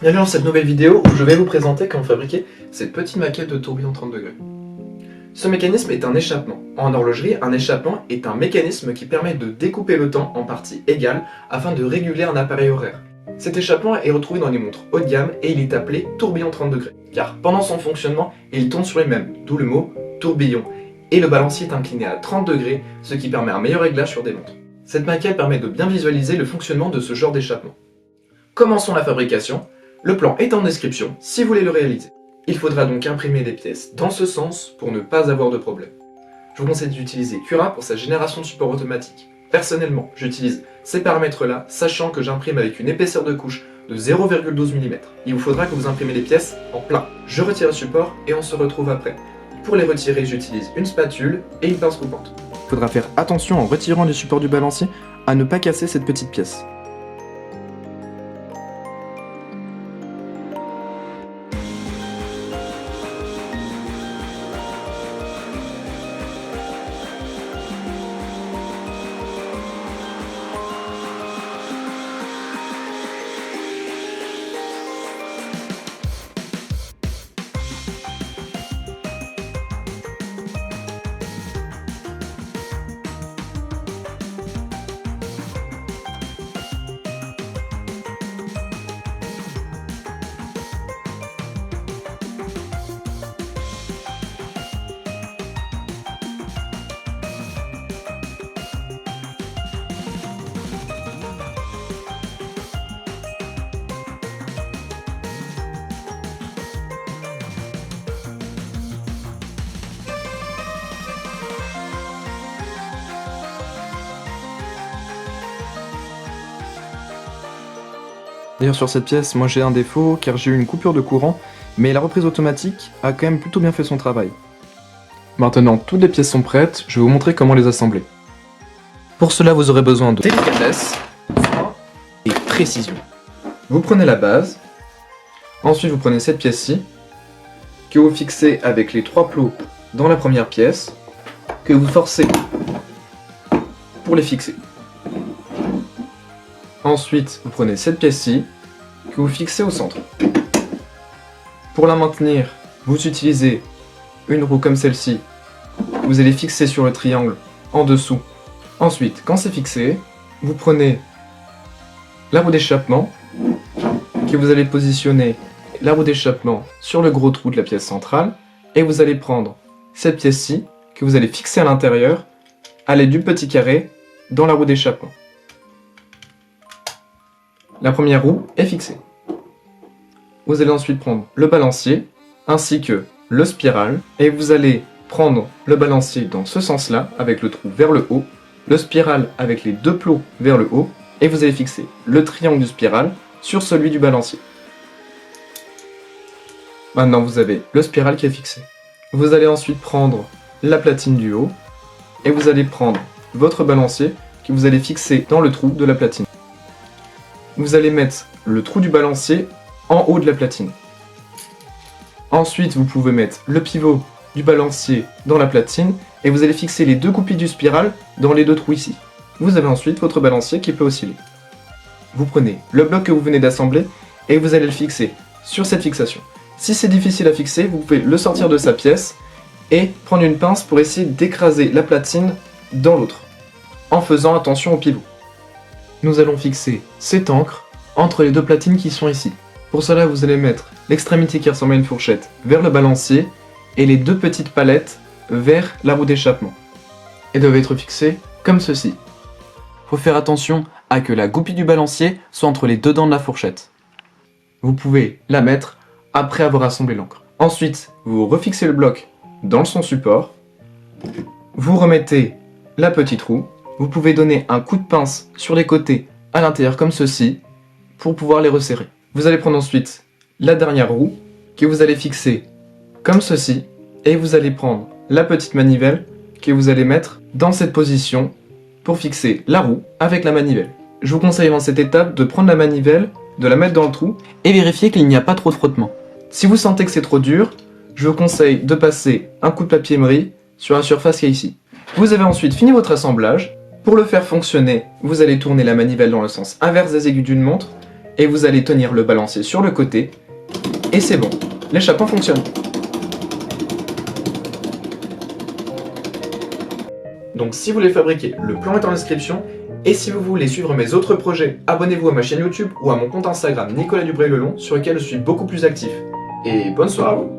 Bienvenue dans cette nouvelle vidéo où je vais vous présenter comment fabriquer cette petite maquette de tourbillon 30 degrés. Ce mécanisme est un échappement. En horlogerie, un échappement est un mécanisme qui permet de découper le temps en parties égales afin de réguler un appareil horaire. Cet échappement est retrouvé dans les montres haut de gamme et il est appelé tourbillon 30 degrés, car pendant son fonctionnement, il tourne sur lui-même, d'où le mot tourbillon, et le balancier est incliné à 30 degrés, ce qui permet un meilleur réglage sur des montres. Cette maquette permet de bien visualiser le fonctionnement de ce genre d'échappement. Commençons la fabrication. Le plan est en description si vous voulez le réaliser. Il faudra donc imprimer des pièces dans ce sens pour ne pas avoir de problème. Je vous conseille d'utiliser Cura pour sa génération de support automatique. Personnellement, j'utilise ces paramètres-là, sachant que j'imprime avec une épaisseur de couche de 0,12 mm. Il vous faudra que vous imprimez les pièces en plein. Je retire le support et on se retrouve après. Pour les retirer, j'utilise une spatule et une pince coupante. Il faudra faire attention en retirant le support du balancier à ne pas casser cette petite pièce. D'ailleurs sur cette pièce, moi j'ai un défaut car j'ai eu une coupure de courant, mais la reprise automatique a quand même plutôt bien fait son travail. Maintenant, toutes les pièces sont prêtes, je vais vous montrer comment les assembler. Pour cela, vous aurez besoin de délicatesse, soin et précision. Vous prenez la base, ensuite vous prenez cette pièce-ci, que vous fixez avec les 3 plots dans la première pièce, que vous forcez pour les fixer. Ensuite, vous prenez cette pièce-ci, que vous fixez au centre. Pour la maintenir, vous utilisez une roue comme celle-ci, que vous allez fixer sur le triangle en dessous. Ensuite, quand c'est fixé, vous prenez la roue d'échappement, que vous allez positionner la roue d'échappement sur le gros trou de la pièce centrale, et vous allez prendre cette pièce-ci, que vous allez fixer à l'intérieur, à l'aide du petit carré, dans la roue d'échappement. La première roue est fixée. Vous allez ensuite prendre le balancier, ainsi que le spiral, et vous allez prendre le balancier dans ce sens-là, avec le trou vers le haut, le spiral avec les 2 plots vers le haut, et vous allez fixer le triangle du spiral sur celui du balancier. Maintenant vous avez le spiral qui est fixé. Vous allez ensuite prendre la platine du haut, et vous allez prendre votre balancier que vous allez fixer dans le trou de la platine. Vous allez mettre le trou du balancier en haut de la platine. Ensuite, vous pouvez mettre le pivot du balancier dans la platine et vous allez fixer les 2 goupilles du spiral dans les 2 trous ici. Vous avez ensuite votre balancier qui peut osciller. Vous prenez le bloc que vous venez d'assembler et vous allez le fixer sur cette fixation. Si c'est difficile à fixer, vous pouvez le sortir de sa pièce et prendre une pince pour essayer d'écraser la platine dans l'autre, en faisant attention au pivot. Nous allons fixer cette encre entre les 2 platines qui sont ici. Pour cela, vous allez mettre l'extrémité qui ressemble à une fourchette vers le balancier et les 2 petites palettes vers la roue d'échappement. Elles doivent être fixées comme ceci. Il faut faire attention à que la goupille du balancier soit entre les 2 dents de la fourchette. Vous pouvez la mettre après avoir assemblé l'encre. Ensuite, vous refixez le bloc dans son support. Vous remettez la petite roue. Vous pouvez donner un coup de pince sur les côtés à l'intérieur comme ceci pour pouvoir les resserrer. Vous allez prendre ensuite la dernière roue que vous allez fixer comme ceci et vous allez prendre la petite manivelle que vous allez mettre dans cette position pour fixer la roue avec la manivelle. Je vous conseille dans cette étape de prendre la manivelle, de la mettre dans le trou et vérifier qu'il n'y a pas trop de frottement. Si vous sentez que c'est trop dur, je vous conseille de passer un coup de papier émery sur la surface qui est ici. Vous avez ensuite fini votre assemblage. Pour le faire fonctionner, vous allez tourner la manivelle dans le sens inverse des aiguilles d'une montre et vous allez tenir le balancier sur le côté, et c'est bon, l'échappement fonctionne. Donc si vous voulez fabriquer, le plan est en description, et si vous voulez suivre mes autres projets, abonnez-vous à ma chaîne YouTube ou à mon compte Instagram Nicolas Dubreuil-Lelong, sur lequel je suis beaucoup plus actif. Et bonne soirée à vous!